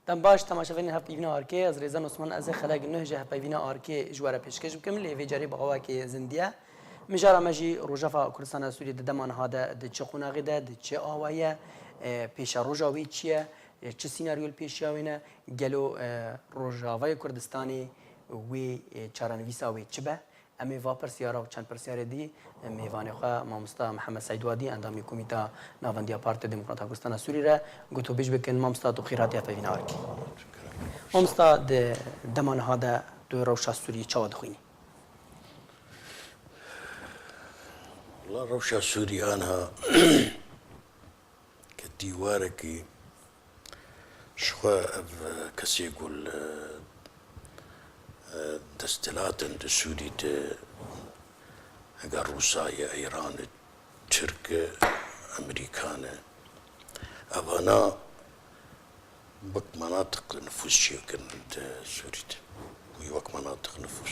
دم باش تماشاوین هف پیوینا آرکی از ریزان عثمان از خلاق نهجه هف پیوینا آرکی جواره پیشکش بکم لیوی جاری بقوا که زندیه مجارا مجی روجافا کردستان سوری دمان هاده د چه خوناغی ده د چه آوایه پیش روجاوی چیه چه سیناریو پیشیاوینه گلو روجاوای کردستانی وی چارنویسا وی چه به امی و پرسیارا و چند پرسیار دی میوان خوا مامستا محمد سعید وادی اندامی کمیتا ناوندیا پارت دموکرات کردستان سوری را گوتو بیش بکن مامستا تو خیراتی افینا آرکی مامستا د دمان هاده دو روشا سوری چاود خوینی والله روشا سوري أنا كديواركي شخوا كسي يقول دستلات عند سوري اگر روسيا ايران ترك امريكان ابانا بك مناطق نفوس شيء كنت سوري وي وك مناطق نفوس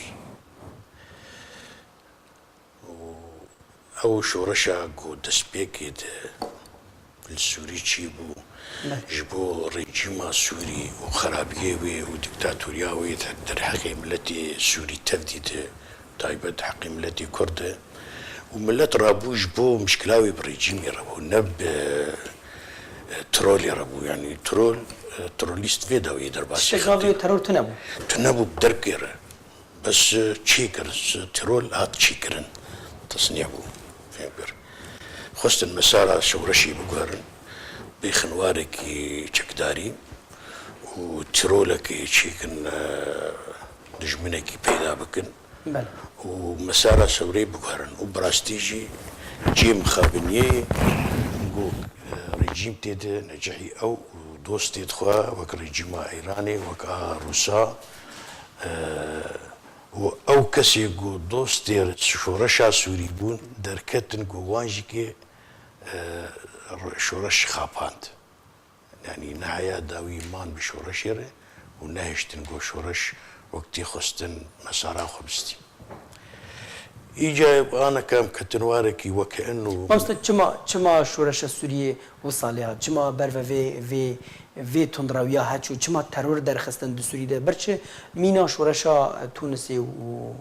او شورشا قو دسبيكي السوري تشيبو جبو ريجيما سوري وخرابيوي وديكتاتورياوي تقدر حقيم التي سوري تفديد تايبت حقيم التي كرد وملت رابو جبو مشكلاوي بالريجيم يربو نب ترول يربو يعني تروليست فيداوي درباس شغاوي ترول تنبو بدركير بس تشيكر ترول هات تشيكرن تصنيعو فيمبر خست المسارة شورشي بقارن بخنواركي تشكداري وترولكي تشيكن دجمنكي بيدا بكن بله ومسارة سوري بقارن وبراستيجي جيم خابنيه نقول ريجيم تيد نجحي او دوست تيد خوا وك ريجيم ايراني وك روسا او كسي يقول دوستي شورشا سوري بون دركتن قوانجي كي شورش خاباند يعني نهاية داوي مان بشورشيره ونهشتن قو شورش وقتي خستن مسارا خبستي إيجا أنا كام كتنواركي وكأنه مامستا چما شورش سوریه وصالها چما برو في تندراویا هاتشو چما ترور در خستن دسوری ده برچه مینا شورشا تونسی و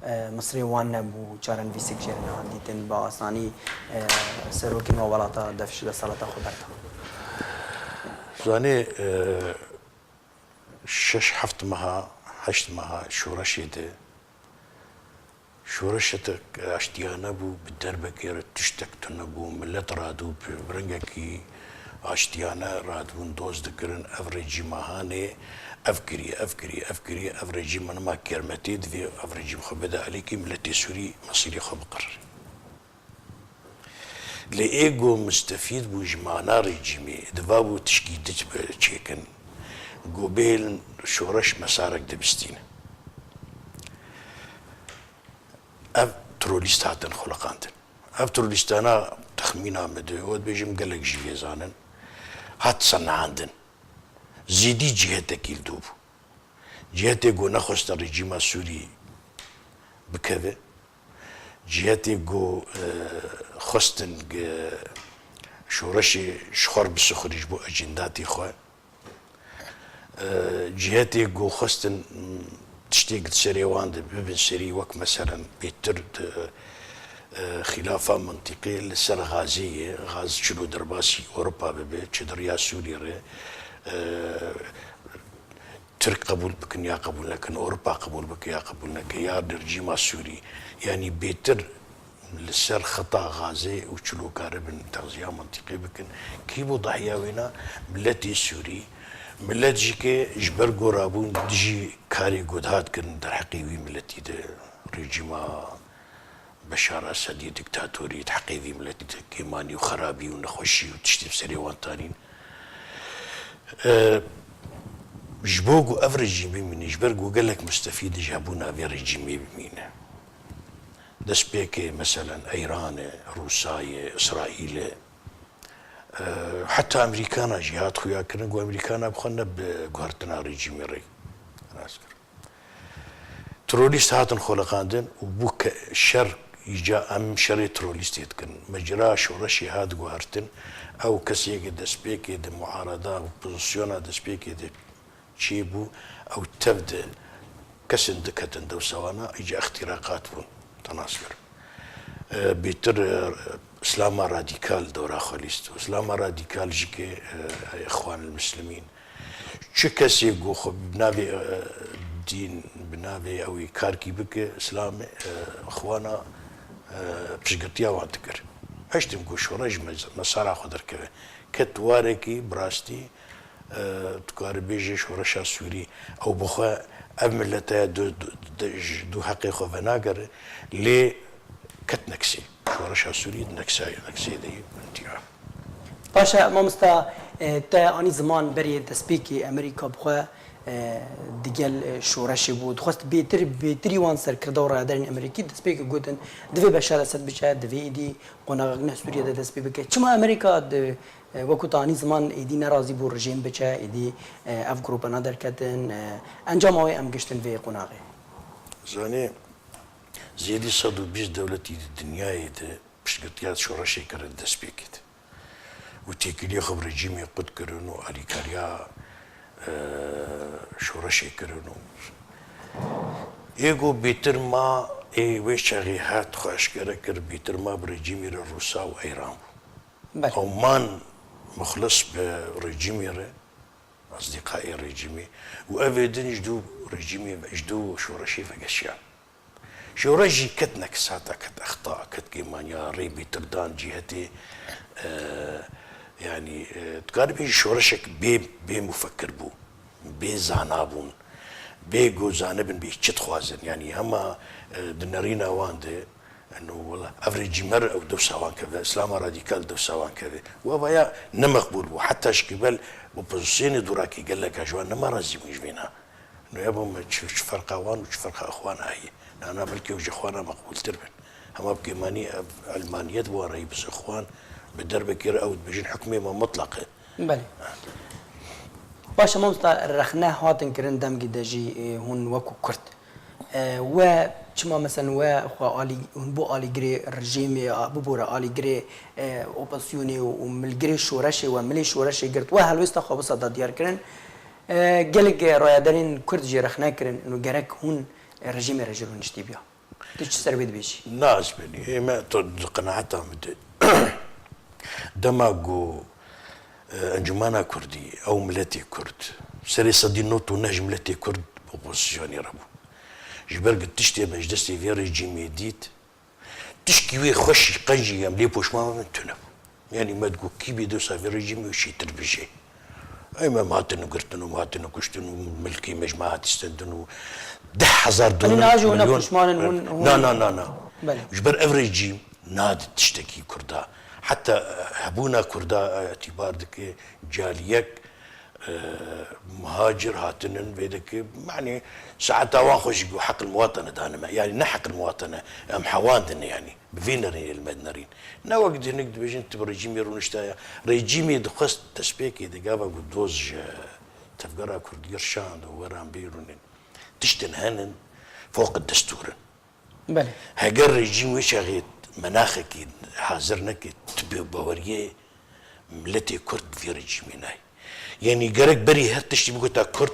مصري وان نبو چارن في سكشن هنديتن با آسانی سروکی موالاتا دفش لسالتا خبرتا زاني شش حفت مها هشت مها شورشي ده شورشتك اشتيانا بو بالدربكير تشتك تنبو ملت رادو برنجكي اشتيانا رادون دوز دكرن افريجي مهاني افكري افريجي من ما كرمتيد في افريجي خبدا عليكي ملتي سوري مصيري خبقر لايجو مستفيد بو جمانا ريجيمي دفابو تشكيدج بتشيكن قبيل شورش مسارك دبستين اف تروليست هاتن خلقاندن اف تروليستانا تخمينا مدود بيجم قلق جيزانن هات صنعاندن زيدي جهتك يلدوب جهتك جو نخست الرجيم السوري بكذا جهتك جو خستن شورشي شخور بسخرج بو اجنداتي خوا جهتك جو خستن تشتيق سري واند ببن سري وك مثلا بيتر خلافة منطقية لسر غازية غاز شلو درباسي أوروبا ببي تشدريا سوريا ترك قبول بكن يا قبول لكن أوروبا قبول بك يا قبول لك يا درجيما سوري يعني بيتر لسر خطا غازي وشلو كاربن تغذية منطقية بكن كيبو ضحية وينا ملتي سوري ملت جيكي جبر قرابون دجي كاري قدهات كن در حقيوي ملتي ده رجيما بشار اسدي دكتاتوري تحقيقي ملتي كيماني وخرابي ونخوشي وتشتي بسري وانتانين جبوغو اف رجيمي من جبرغو قال لك مستفيد جابونا في رجيمي بمينه دسبيكي مثلا ايران روسيا اسرائيل حتى امريكانا جهات خويا كرنغو امريكانا بخنا بغارتنا رجيمي ري انا اذكر تروليست هاتن خلقاندن وبوك شر يجا ام شري تروليست يتكن مجرى شورشي هاد غوارتن او كسيك دسبيك دي معارضه وبوزيسيونا دسبيك دي تشيبو او تبدا كسن دكتن دو سوانا يجا اختراقات بون تناصر بيتر اسلام راديكال دورا خليست اسلام راديكال جيكي اخوان المسلمين شكسي جو بنابي دين بنابي او كاركي بك اسلام اخوانا بشقتيا وانتكر هشتم جو شورج مسارا خدر كبه كتواركي براستي تكار بيجي شورشا سوري او بخوا املتا دو حقيقه فناجر لي كتنكسي شورشا سوري نكسي دي انتيا باشا مامستا تا اني زمان بري تسبيكي امريكا بخوا ديجل شورشي بود خواست بيتري وان سر كردورا درين امريكي تسبيكي جودن دفي بشار اسد بچا دفي دي قناغنا سوريا د تسبيكي چما امريكا وقت اني زمان ايدي ناراضي بو رژيم بچا ايدي اف جروب نادر كتن انجام اوي ام گشتن في قناغي زاني زيدي صدو بيش دولتي الدنيا ده بشكتيات شورشي كرد تسبيكي وتيكلي خبر رژيم قد كرنو اليكاريا شورشي كرنو ايغو بيتر ما اي ويشاغي هات خوش كر بيتر ما برجيمي الروسا وايران عمان مخلص برجيمي اصدقائي رجيمي وابدن يجدو رجيمي يجدو شورشي فقشيا شورشي كتنك ساتا كت اخطاء كت كيمانيا ري بيتر دان جهتي يعني تقاربي شورشك بي مفكر بو بي زانابون بي جو زانبن بي خوازن يعني هما دنارينا وانده انه والله افريج مر او دو سوان كذا اسلام راديكال دو سوان كذا وبايا نمقبول بو حتى شكبل وبوزيسيون دوراكي قال لك اجوان ما رازي مش بينا انه يابا ما تشوفش فرقه وان وش فرقه اخوان هاي انا بلكي وجه اخوانا مقبول تربن هما بكيماني علمانيه بوري بس اخوان بالدرب كير او بيجين حكمي ما مطلقه بله باشا مامستا رخنا هاتن كرن دم جدجي هون وكو كرت و چما مثلا و خو علي هون بو علي جري رژيم ابو بورا علي جري اوباسيوني وملجري شورشي وملي شورشي قرت وهل وسط خو بس ديار كرن قالك رايدرين كرت جي رخنا كرن انه جرك هون رژيم رجلون اشتبيا تش سربيد بيجي ناس بني ما قناعتها دماغو انجمانا كردي او ملتي كرد سري صدينوتو نهج ملتي كرد اوبوزيسيوني ربو جبرق تشتي مجلسي في ريجيم جديد تشكي وي خوش قنجي يم لي بوشما من تنب يعني ما تقول كي بيدو في ريجيم وشي تربجي اي ما ماتن قرتن وماتن كشتن ملكي مجموعات استندن 10,000 دولار لا جبر افريجيم ناد تشتكي كردا حتى هبونا كردا اعتبار دك جاليك مهاجر هاتنن بيدك يعني ساعتها واخش حق المواطنه دانما يعني نحق المواطنه ام حواندن يعني بفينرين المدنرين نوقت نقد بيجن تبرجيمي رونشتا ريجيمي دخست تسبيكي دقابا قدوز تفقرا كردير شان ورام بيرونين تشتن هنن فوق الدستور بله هاجر ريجيم وشاغيت مناخك حاضرنك تبي باوريه ملتي كرد في ريجيميناي يعني جرك بري هرتشتي بقولها كرد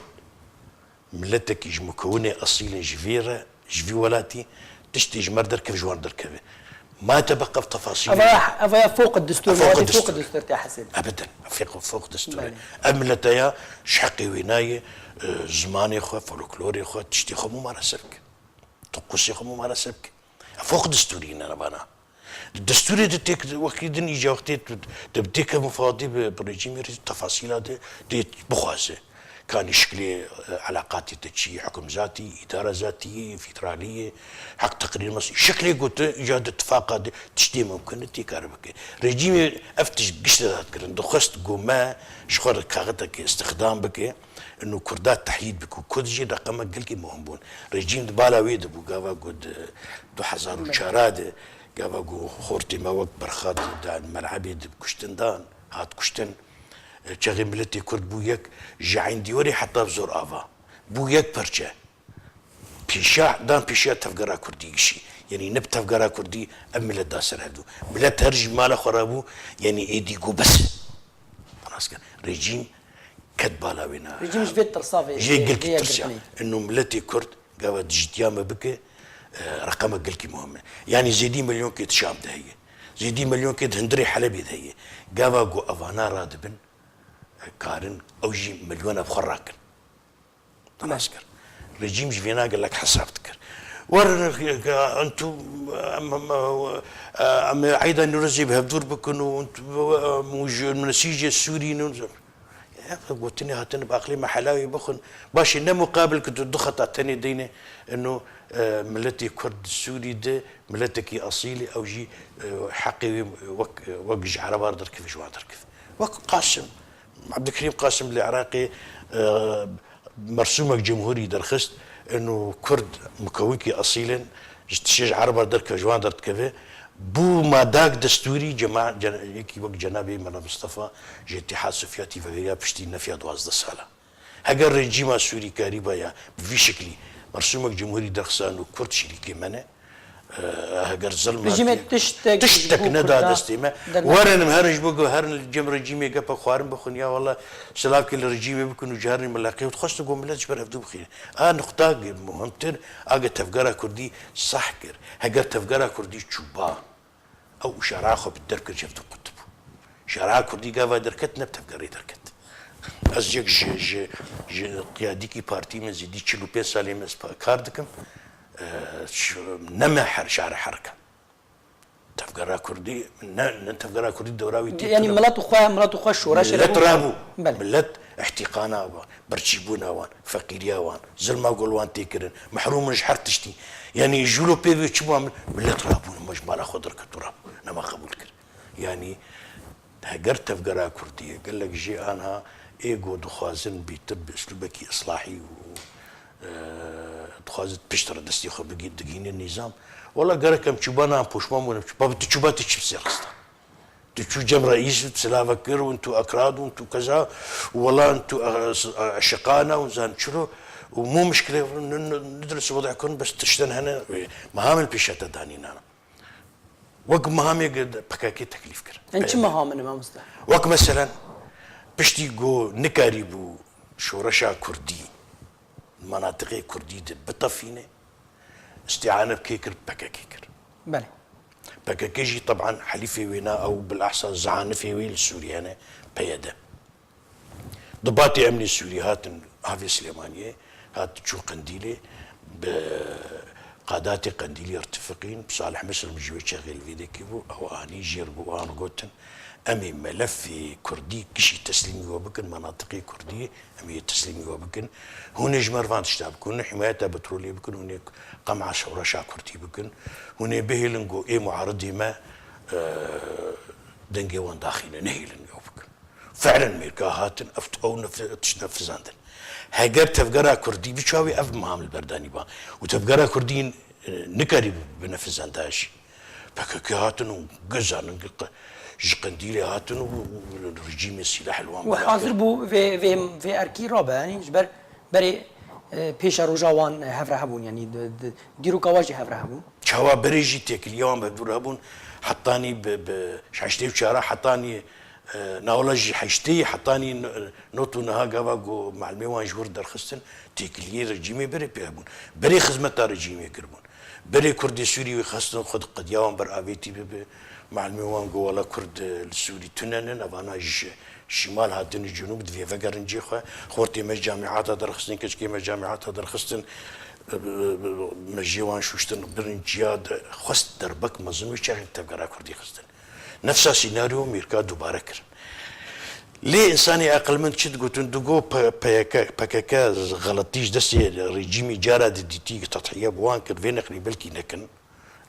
ملتك يج مكونه اصيل جفيره جفي ولاتي تشتي جمر دركب جوار دركب ما تبقى في تفاصيل افا فوق الدستور فوق الدستور فوق الدستور تاع حسن ابدا فوق الدستور املتيا شحقي ويناي زماني خو فولكلوري خو تشتي خو ممارسك طقوسي خو ممارسك فوق دستورينا انا بنا الدستوري دتك وكيدن يجي وقت تبديك مفاضي بريجيم التفاصيل دي بخازه كان يشكلي علاقات تشي حكم ذاتي اداره ذاتيه فيدراليه حق تقرير مصري شكلي قلت ايجاد اتفاقات تشتي ممكن تيكاربك ريجيم افتش قشتات كرن دخست قوما شخور كاغتك استخدام بك انه كردات تحييد بك وكردجي رقمك قلكي مهمبون ريجيم دبالا ويد بو قاوا قد 2000 وشاراد قاوا قو خورتي ما وقت برخات الملعبي كشتن دان هات كشتن چغی ملتی کرد بویک جعین دیوری حتی بزور آوا بویک پرچه پیشا دان پیشا تفگرا کردیگشی يعني نب تفقرا كردي ام ملت داسر هدو ملت هرج مال خرابو يعني ايدي جو بس خلاص كان ريجيم كد بالا وينا ريجيم جفيت ترصافي جي قلكي ترسيا انه ملتي كرد قاوة جديامة بك رقم قلكي مهم يعني زيدي مليون كيد شام ده هي زيدي مليون كيد هندري حلبي ده هي قاوة قو افانا رادبن كارن او جي مليون بخراكن خلاص كان ريجيم جفينا قال لك حسابتك انتم عيدا نرزي بهبدور بكن وانتم من السيجه السوري قلت لي هاتن باقليم حلاوي بخن باش انه مقابل كنت ضغط تاني دينه انه ملتي كرد السوري ده ملتك اصيلي او جي حقي وقج على باردر كيف شو كيف قاسم عبد الكريم قاسم العراقي مرسومك جمهوري درخست انه كرد مكوكي اصيلا تشجع عرب درك جوان درت كذا بو ما داك دستوري جماعه يكي وقت جنابي ملا مصطفى جي اتحاد سوفيتي فيا بشتي نفيا 12 ساله هاجر رجيم السوري كاريبا يا في شكلي مرسومك جمهوري درخسان وكرد شريكي منه هاجر ظلم رجيم تشتك ندى دستيما ورن مهرج بقو هرن الجم رجيمي قبل خوارم بخون يا والله سلاك الرجيمي بكون جهرني ملاقي وتخص قوم بلاد جبر افدو بخير نقطه مهمتر اجا تفقرا كردي صحكر هاجر تفقرا كردي تشوبا او شراخه بالدرك شفتو قطب شراخ كردي قاوا دركتنا بتفقري دركت ازجك ج قياديكي بارتي من زيدي تشلو بيسالي مس كاردكم نما شعر حركه تفقرا كردي تفقرا كردي دوراوي يعني ملات اخوه الشورى ملت رابو ملت احتقانا برشيبونا وان فقيريا وان زلما قول وان تيكرن محروم من شحر تشتي يعني جولو بيبي تشبوا ملت رابو مجمال خضر كتراب انا ما قبول كر يعني هجرت تفقرا كردي قال لك جي انا ايجو دخازن بيتب اسلوبك اصلاحي و دخازت بشتر دستي خو بقيت دقين النظام والله قال كم تشوبانا بوشمان ولا تشوبات تشبسي خستا تشو جم رئيس سلافكر وانتو اكراد وانتو كذا والله انتو اشقانا وزان شنو ومو مشكله ندرس وضعكم بس تشتن هنا مهام البيشات دانينا وق مهام بكاكي تكليف كر انت مهام انا ما مستح وق مثلا بشتي جو نكاريبو شورشا كردي مناطق كردي بطفينه استعانه بكيكر بكاكيكر بله بكاكيجي طبعا حليفي وينا او بالاحسن زعانفي ويل السوريانه بيدا ضباطي امني السوري هات هافي سليمانيه هات تشو قنديلي بقاداتي قنديلي ارتفقين بصالح مصر مجيوي شغل فيديكيبو او اني جيربو ان غوتن امي ملف كردي كشي تسليمي وبكن مناطقي كرديه امي تسليمي وبكن هنا جمر فان تشتاب كون حمايه بترولي بكن هناك قمع شورشا كردي بكن هنا بهلنجو اي معارضي ما دنجي وان داخلين نهيلن وبكن فعلا ميركا هاتن افت او تشنفزاندن هاجر تفقرا كردي بشاوي اف مهام البرداني با وتفقرا كردين نكري بنفزانداش فكك هاتن وقزان قنديلي هاتن والرجيم السلاح الوان وحاضر بو في اركي رابع يعني جبر بري بيش روجاوان هفرهبون يعني ديرو كواجي هفرهبون شوا بريجي تيك اليوم بدورهبون حطاني شعشتي وشارع حطاني ناولجي حشتي حطاني نوتو نها قابا مع الميوان جور درخستن تيكلي رجيمي بري بيهبون بري خدمة رجيمي كربون بري كردي سوري خاصة خد قد يوم بر ابيتي مع الميوان جو ولا كرد السوري تنن افانا شمال هاتن الجنوب في فقر نجيخه خورتي مجامعات درخستن كشكي مجامعات درخستن مجيوان شوشتن برنجياد خست دربك مزنوي شغل تبقرا كردي خستن نفس السيناريو ميركا دوباره كرن ليه انساني اقل من شد قلت ندقو باكاكا غلطيش دسي ريجيمي جارة ديتي تضحية بوان كر فين اقلي بلكي نكن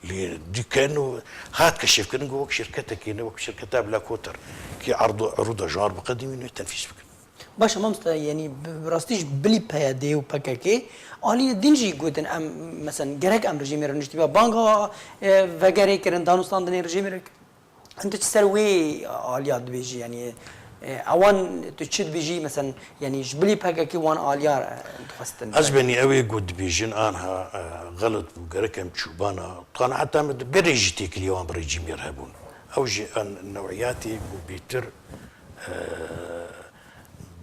اللي دي كانوا هات كشف كن وك شركتك هنا وك شركتها بلا كوتر كي عروض جار مقدمين التنفيذ بكن باشا مامستا يعني براستيش بلي بايدي وباكاكي آلی دینجی گویدن ام مثلا گرگ ام رژیم رو نشتی با بانگا وگری کردن دانستان دنی رژیم رو انت چه سروی آلیات بیشی یعنی اوان تشد بيجي مثلا يعني جبلي بهكا وان اليار تخستن ازبني اوي قد بيجن انها غلط وقركم تشوبانا طبعا حتى بريجتي كل يوم بريجي يرهبون او جي نوعياتي بيتر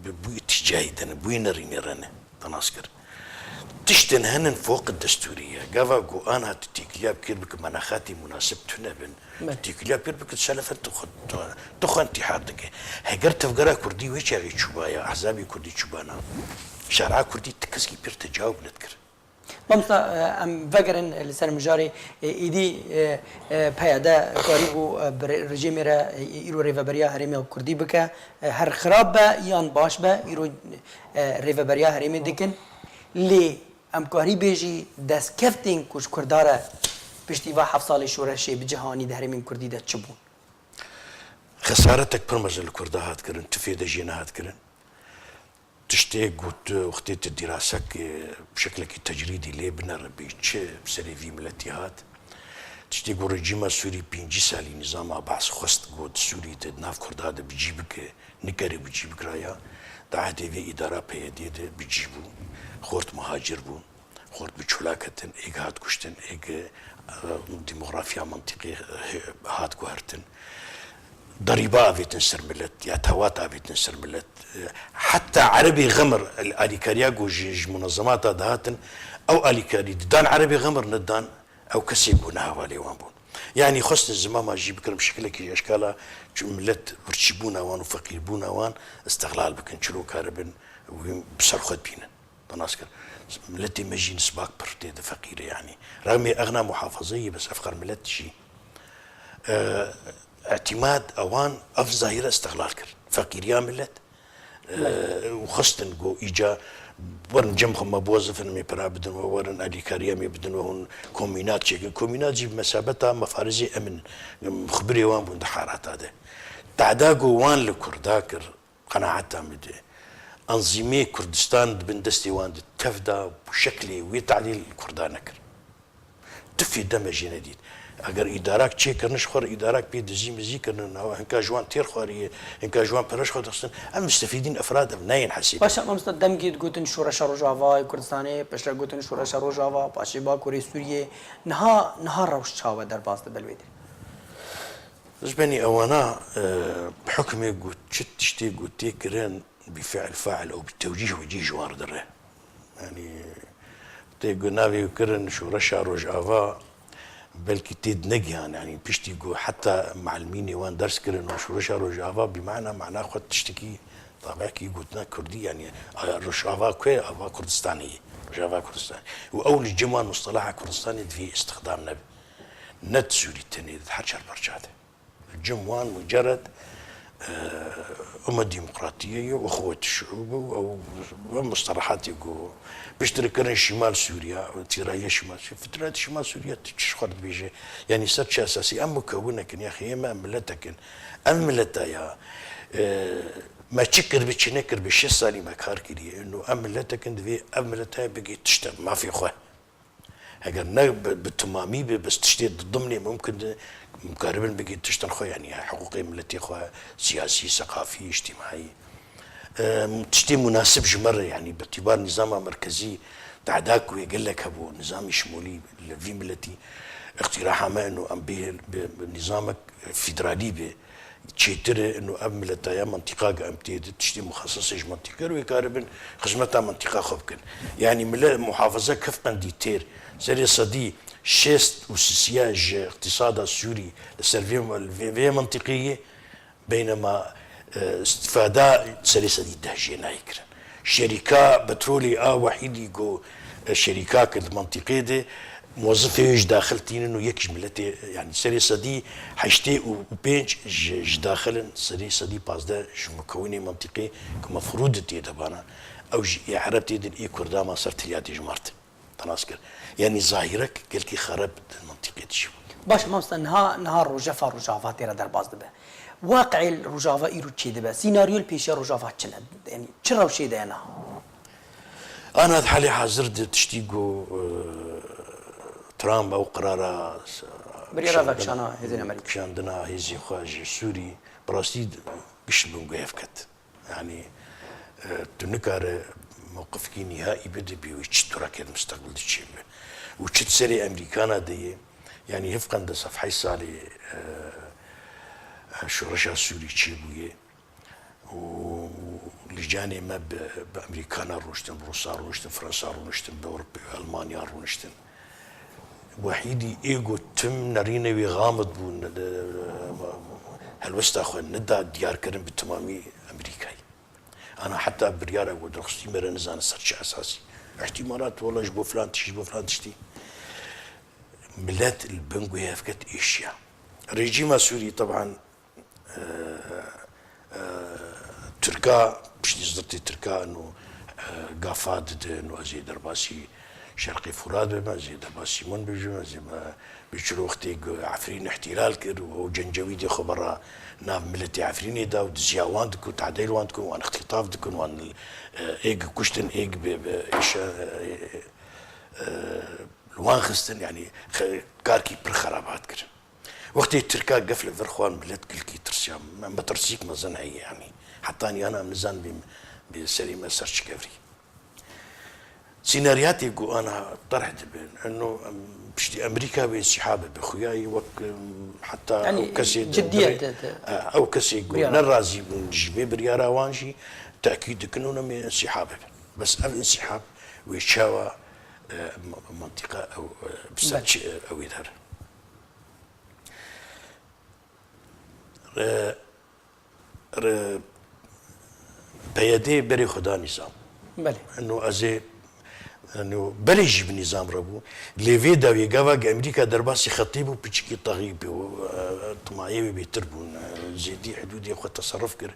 بويتجاهدن بوينرين رنا تناسكر تشتن هنن فوق الدستورية قافاقو أنا تتيكليا بكير بك مناخاتي مناسب تنبن تتيكليا بكير بك تسلفة تخو انتحار دكي هقر تفقرا كردي ويش يغي تشوبايا أحزابي كردي تشوبانا شارع كردي تكسكي بير تجاوب نذكر ممسا ام فقرن لسان مجاري ايدي بهيدا قريبو رجيم را يرو ريفابريا هرمي كردي بك هر خراب يان باش با يرو ريفابريا هرمي دكن لي ام كاري بيجي داس كفتين كوش كردارا بشتيفا حفصالي شورشي بجهاني دهرمين كردي دا تشبون خسارتك برمز الكردا هات كرن تفيد جينا هات كرن تشتي قلت وقتيت الدراسة بشكل تجريدي لي بنر بيتش بسري في ملتي هات تشتي قول رجيم السوري بينجي سالي نظام بعض خست قد سوري تدناف كردا دا بيجيبك نكري بيجيبك رايا دا عادي في إدارة بيدي دا بيجيبو خورت مهاجر بون خورت بچولاكتن ايگ هات كشتن ايگ ديموغرافيا منطقي هات كوهرتن ضريبة أبيتن سر ملت يا توات أبيتن سر ملت حتى عربي غمر الأليكاريا جوج منظمات دهاتن أو أليكاري دان عربي غمر ندان أو كسيبونا هوالي وانبون يعني خصنا الزمان ما جيب كلام شكلك أشكالها ملت ورشبونا وان وفقير بونا وان استغلال بكن شلو كاربن وبصرخت بينا تناسكر ملتي مجي نسباك برتي فقيرة يعني رغم أغنى محافظية بس أفقر ملت شيء اعتماد أوان أف ظاهرة استغلال كر فقيريا ملت وخصتن جو إيجا ورن جمخم مبوظفن مي برا بدن ورن أليكاريا مي بدن وهن كومينات شيء كومينات جيب مسابتها مفارزي أمن خبري وان بون دحارات هذا تعداقو وان لكرداكر قناعتها مدي أنظمة كردستان بن دستيوان تفدا بشكل ويتعليل كردانكر تفي دمج جديد اگر ادارك تشي كرنش خور ادارك بيد زي مزي كرن هنكا جوان تير خوري هنكا جوان برش خور دستن ام مستفيدين افراد ابنين حسيب باش مستد دمجيت قوتن شورا شارو جافا كردستاني باش قوتن شورا شارو جافا باش با كوري سوريا نهار روش تشاو در باز بلويد زبني اوانا بحكم قلت تشتي قلت كرن بفعل فاعل او بالتوجيه وجيه جوار دره يعني تيجو نافي كرن شو رشا روج افا بلكي تيد نجيان يعني بيشتيجو حتى معلميني وان درس كرن وشو رشا روج افا بمعنى معناه خد تشتكي طبعا كي قلتنا كردي يعني روج افا كوي افا كردستاني روج افا كردستاني واول الجمال مصطلح كردستاني في استخدام نبي نت سوري تاني حشر برشاته الجموان مجرد أمة ديمقراطية وأخوة الشعوب ومصطلحات يقول بيشتركنا شمال سوريا تيرايا شمال فترات شمال سوريا تشخر بيجي يعني سرش أساسي أم مكونة كن يا أخي ما ملتك أم ملتا يا ما تشكر بتشنكر بشي صالي ما كار كذي إنه أم ملتك إن أم ملتا بقي تشتغل ما في خوه هقولنا بالتمامي بس تشتيت ضمني ممكن مقاربا بقي تشتغل خوه يعني حقوقي ملتي خوه سياسي ثقافي اجتماعي تشتي مناسب جمرة يعني باعتبار نظام مركزي تعداك ويقول لك ابو نظام شمولي في ملتي اقتراحها ما انه ام بنظامك فيدرالي به تشيتر انه ام ملتايا منطقه ام تشتي مخصصه منطقه ويقاربن خدمتها منطقه خبكن يعني محافظه كيف قنديتير سري صدي شيست وسياج اقتصاد السوري السيرفي منطقيه بينما استفادة سلسلة الدهجينا يكرن شركة بترولي وحيد يقو الشركات المنطقية دي موظفة يج داخلتين انه يكش ملتي يعني سلسلة دي حشتي وبينج داخلن سلسلة دي بازدا مكوني منطقي كمفروض تي دبانا او عرب تيدن اي كردا ما صرت لياتي جمارت تناسكر يعني ظاهرك قلكي خرب المنطقة دي باش ما نهار رجافا تيرا در باز دبا واقع الرجافة إيرو تشي دبا سيناريو البيشة رجافة تشنا يعني تشراو شي ده أنا حالي حاضر تشتيقو ترامب أو قرارة بريرا فاكشانا هزين أمريكا كشاندنا هزي خواج سوري براستي قش بنقويف كت يعني تنكر موقفك نهائي بدي بيوش تراك المستقبل الشيء وشت سري أمريكانا دي يعني يفقن ده صفحي صالي شورشا سوري تشيبويه ولجاني ما بأمريكانا روشتن بروسا روشتن فرنسا روشتن بأوروبا ألمانيا روشتن وحيدي إيجو تم نرينا وغامض بون هالوسط أخوان ندا ديار كرم بالتمامي أمريكاي أنا حتى بريارة ودرختي مرة نزان سرش أساسي احتمالات والله جبو فلان تشي جبو فلان تشتي ملات البنغو يفكت إيشيا ريجيما سوري طبعا تركا مش نزرتي تركا انه قافات انه زي درباسي شرقي فرات بما زي درباسي من بيجو زي ما بيشرو اختي عفرين احتلال كر وجنجويدي خبرها ناف ملتي عفريني دا ودزياوان دكو تعديل وان دكو وان اختطاف دكو وان ايج كشتن ايج بايش لوان خستن يعني كاركي بالخرابات كر وقتي التركا قفل فرخوان ملت كل كي ترسيام ما ترسيك ما زن هي يعني حتى اني انا مزان بسليمه سيرش كفري سينارياتي جو انا طرحت بين انه بشتي امريكا بانسحاب بخوياي حتى يعني او كسي جديه او كسي يقول نرازي من جبي بريارا وانجي تاكيد كنونا من انسحاب بس الانسحاب ويشاوى منطقه او بساتش او يدار بيدي بري خدا نظام بله انه ازي انه بلي يجيب نظام ربو ليفي داوي غاوا امريكا درباسي خطيب وبيشكي طغيب وطماعي بيتربون زيدي حدودي خو تصرف كر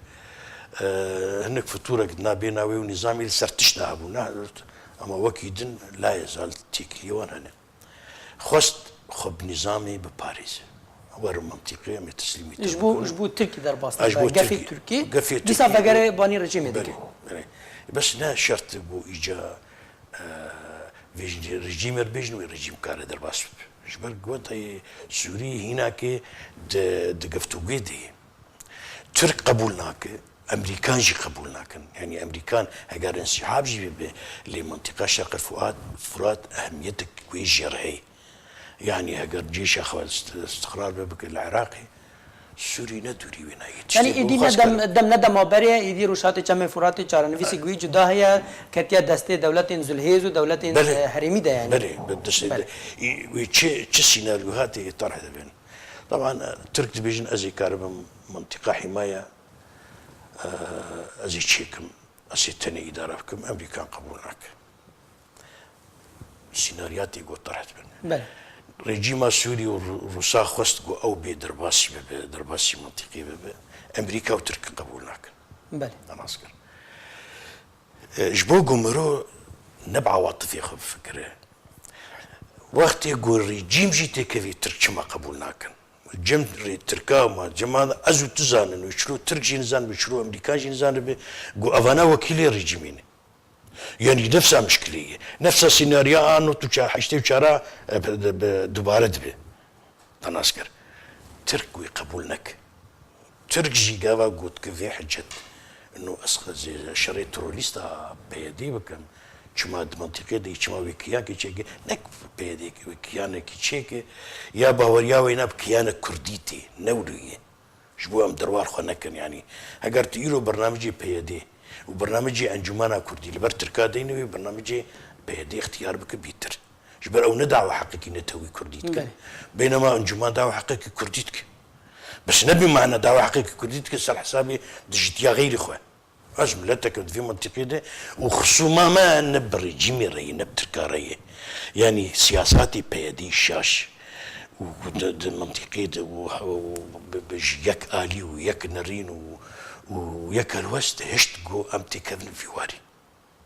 هناك فطوره قدنا بينا ونظامي سرتشنا ابونا اما وكيدن لا يزال تيكليون هنا خست خب نظامي بباريس ور منطقه متسلمي جبو تركي درباس قفي تركي قفي ديسا فقره باني رجيم دي بس نا شرط بو ايجا رجيم ربيجن ورجيم كار درباس جبر قوت سوري هناك د قفتوغي دي ترك قبولناك امريكان جي قبولناكن يعني امريكان اگر انسحاب جي لمنطقه شرق الفرات اهميتك ويجر هي يعني اگر جيش اخوان استقرار بك العراقي سوري ندوري وين يعني ايدي ندم ندم بريه ايدي روشات چم فرات چارنويسي گوي جدا هي كتيا دسته دولت زلهيز ودولت حريمي ده يعني بله بدس وتش سيناريوهات طرح بين طبعا ترك ديفيجن ازي كارب منطقه حمايه ازي تشيكم ازي تاني ادارتكم امريكان قبولناك سيناريوهات يقول طرحت بين بله رجيم سوري وروسا خست جو او بدرباسي بدرباسي منطقي امريكا وتركيا قبولناك بله انا عسكر جبو قمرو نبع عاطفي خب فكره وقت يقول رجيم جيتي كيفي ترك ما قبولناك جم تركا ما جماعه ازو تزان انه يشرو ترك جنزان بيشرو امريكا جنزان جو افانا وكيل رجيمين يعني نفسها مشكلة نفسها سيناريو انه تشا حشتي وشارع دوباره دبي تناسكر ترك ويقبولنك ترك جي قاوا قلت كيف حجت انه اسخذ زي شريط تروليستا بيدي بكم شما منطقه دي شما ويكيا كي تشيك نك بيدي ويكيانا كي تشيك يا باوريا وينا بكيانا كرديتي نوريه شبو ام دروار خنكن يعني اگر تيرو برنامجي بيدي وبرنامجي انجمانا كردي لبر تركا دينوي برنامجي بيدي اختيار بك بيتر جبر او ندعو حقيقي نتوي كرديتك بينما انجمان دعوه حقيقي كرديتك بس نبي معنا دعوه حقيقي كرديتك سال حسابي دجتيا غير اخوان اجملتك في منطقه دي وخصوما ما نب ريجيمي ري نب تركا ري يعني سياساتي بيدي شاش ومنطقه وبجيك الي ويك نرين وياك الوسط هشت جو امتي كفن في واري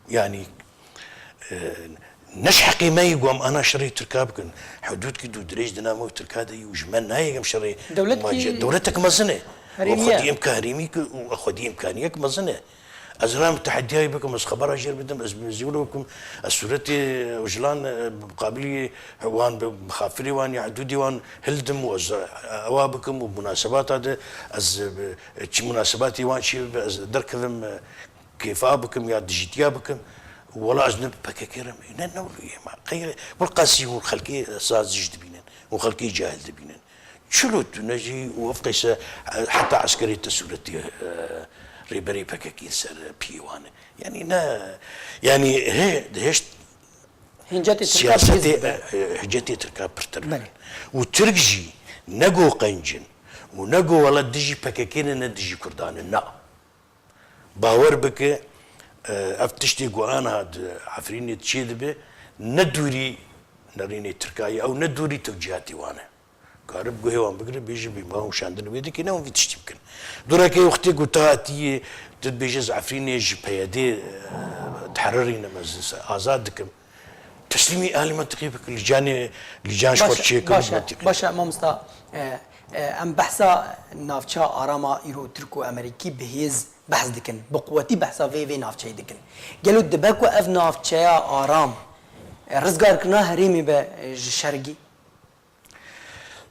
يعني نشحقي ما يقوم انا شري تركابكن حدود كدو دريج دنامو تركادي وجمال هاي شري دولتك مزنه وخدي امكانيك واخدي امكانيك مزنه ازرام تحديات بكم از خبر اجر بدم از بزيولكم السورتي وجلان مقابلي وان بخافري وان يعدودي وان هلدم واز اوابكم ومناسبات هذا از مناسباتي وان شي دركم كيف ابكم يا ديجيتيا بكم ولا اجنب بككرم ننو ما غير والقاسي والخلقي ساز جدبينن وخلقي جاهل دبينن شلوت نجي وفقيس حتى عسكري السورتي ريبري بكاكين سر بيوان يعني نا يعني هيش هنجاتي سياسة هجاتي تركاب برتر وتركجي نجو قنجن ونجو ولا دجي بكاكين ندجي كردان نا باور بك افتشتي قوانا هاد عفريني تشيد به ندوري نريني تركاي او ندوري توجيهاتي وانا قارب قهوة وان بقرب بيجي بما هو شاندن ويدي كنا وفي تشتي بكن دوراكي وقتي قطعتي تدبيجز عفريني جي بيادي تحررين مز آزادكم تسليمي أهل منطقي بك لجان شوار شيكم باشا مامستا ام بحثا نافچا آراما ايرو تركو امريكي بهيز بحث دكن بقوتي بحثا في نافچا دكن قالوا دبكو اف نافچا آرام رزقار كنا هريمي بشرقي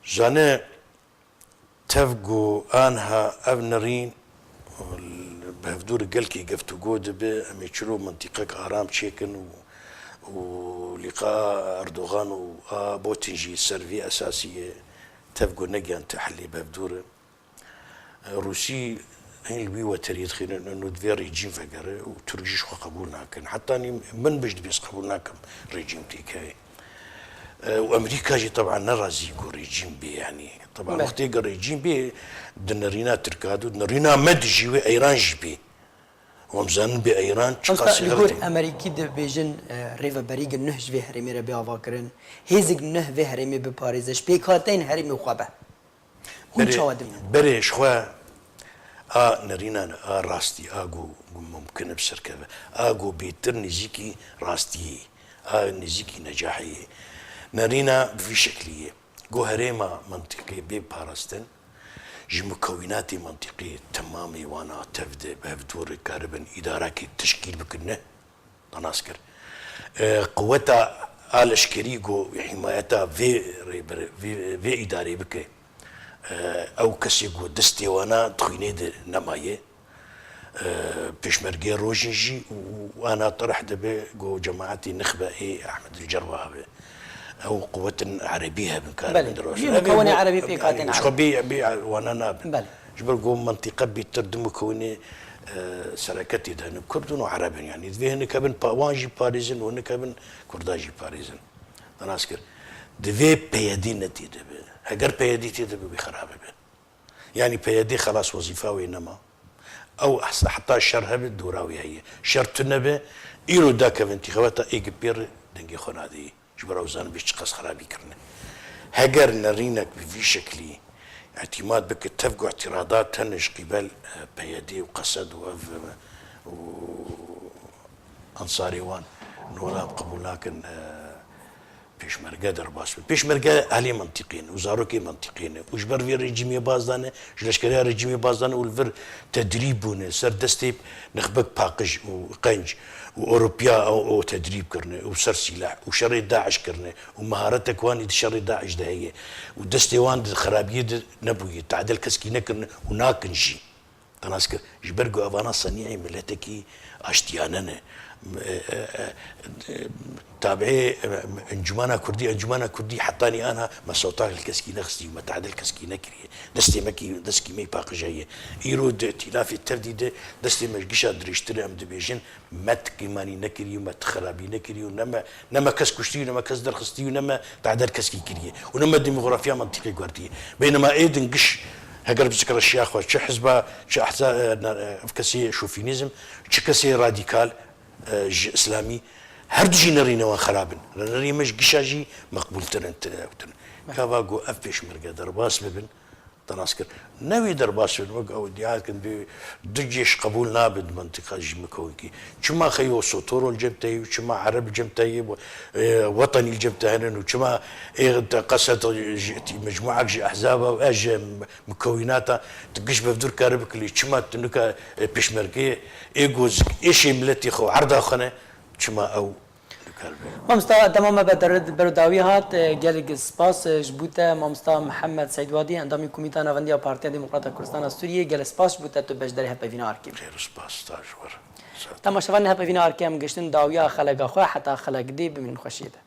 جانه تفقو انها ابنرين بهفدور قلكي قفتو قود به امي تشرو منطقة ارام تشيكن ولقاء اردوغان وبوتنجي سيرفي اساسية تفقو نقيان تحلي بهفدور روسي هين البيوة تريد خير انه دفي ريجيم فقر وترجيش قبولنا كان حتى اني من بجد بيس قبولنا كم ريجيم تيكاي وامريكا جي طبعا نرازي كو ريجيم بي يعني طبعا وقت يقر ريجيم بي دنرينا تركادو دنرينا مدجي و ايران جبي ومزان بي ايران تشقاسي غلطي امريكي د بيجن ريفا بريغ نهج في هرمي ربي افاكرن هيزق نه في هرمي بباريزش بيكاتين هرمي خوابه هون شوادم بري شخوا نرينا راستي اغو ممكن بسركبه اغو بيتر نزيكي راستي نزيكي نجاحي نرينا في شكلية جوهريما منطقية ببارستن جي مكونات منطقية تمامي وانا تفدي بهفدور كاربن إدارة تشكيل بكنه تناسكر قوتا الاشكري جو حمايتها في إدارة بك او كسي جو دستي وانا تخيني نمايه بيشمرقي روجنجي وانا طرحت به جو جماعتي نخبة احمد الجروة او قوة عربية بل مكونة عربي في قاتين عربي بي وانا ناب جبر جو منطقة بيتردم مكونة سركتي ده كردون وعرب يعني ذي كابن وانجي باريزن وهنا كابن كرداجي باريزن انا اسكر ذي بيدي نتيجة هجر بيدي تيجي بخراب يعني بيدي خلاص وظيفة وينما او حتى الشر هبت دوراوي هي شرط النبي ايرو داك انتخابات ايجبير دنجي خنادي جبر اوزان بيش قص خرابي كرنا هجر نرينك في شكلي اعتماد بك تفقوا اعتراضات تنش قبل بيدي وقصد وانصاري وان نولا قبول لكن بيشمرقه درباس بيشمرقه اهلي منطقين وزاروكي منطقين وجبر في ريجيمي بازدانه جلشكريا ريجيمي بازدانه والفر تدريبونه سر دستيب نخبك باقج وقنج واوروبيا او تدريب كرنا وسر سلاح وشر داعش كرنا ومهارتك وان شر داعش ده هي ودستي وان خرابيه نبوي تعدل كسكينه كرنا وناكنجي تناسكر جبرقو افانا صنيعي ملتكي اشتياننا تابعي انجمانا كردي حطاني انا مسوطاك الكسكينه خستي وما تعدل كسكينه كريه دستي مكي دسكي مي باق جايه يرود ائتلاف الترديد دستي مشقشا دريشتري ام دبيجن مت كيماني نكري ومت خرابي نكري ونما كسكشتي ونما كسدر خستي ونما تعدل كسكي كريه ونما ديموغرافيا منطقي غوردي بينما ايدن قش هقرب ذكر الشيخ وش حزبه شو احزاب كسي شوفينيزم كسي راديكال اسلامي هردجي نرينا وخرابن نري مش قشاجي مقبول ترنت كافاغو افيش مرقه درباس ببن تناسكر نوي درباس المك او ديالكن دجيش قبول نابد منطقه جمكويكي كما خيو سطور الجبتي وكما عرب الجبتي وطني الجبتي وكما قصه مجموعه احزاب واج مكوناتها تقش بفدور كاربك اللي كما تنك بيشمركي ايجوز ايش ملتي خو عرضه خنه كما او مامستا تمام بدرد برداوی هات گلگ سپاس جبوتا مامستا محمد سعید وادی اندامی کمیته نوندی پارتی دموکرات کردستان سوریه گل سپاس جبوتا تو بجدری هپ بینار کی خیر سپاس تاجور تماشاوان هپ بینار کی هم گشتن داویا خلق خو حتی خلق دی بمن خوشیده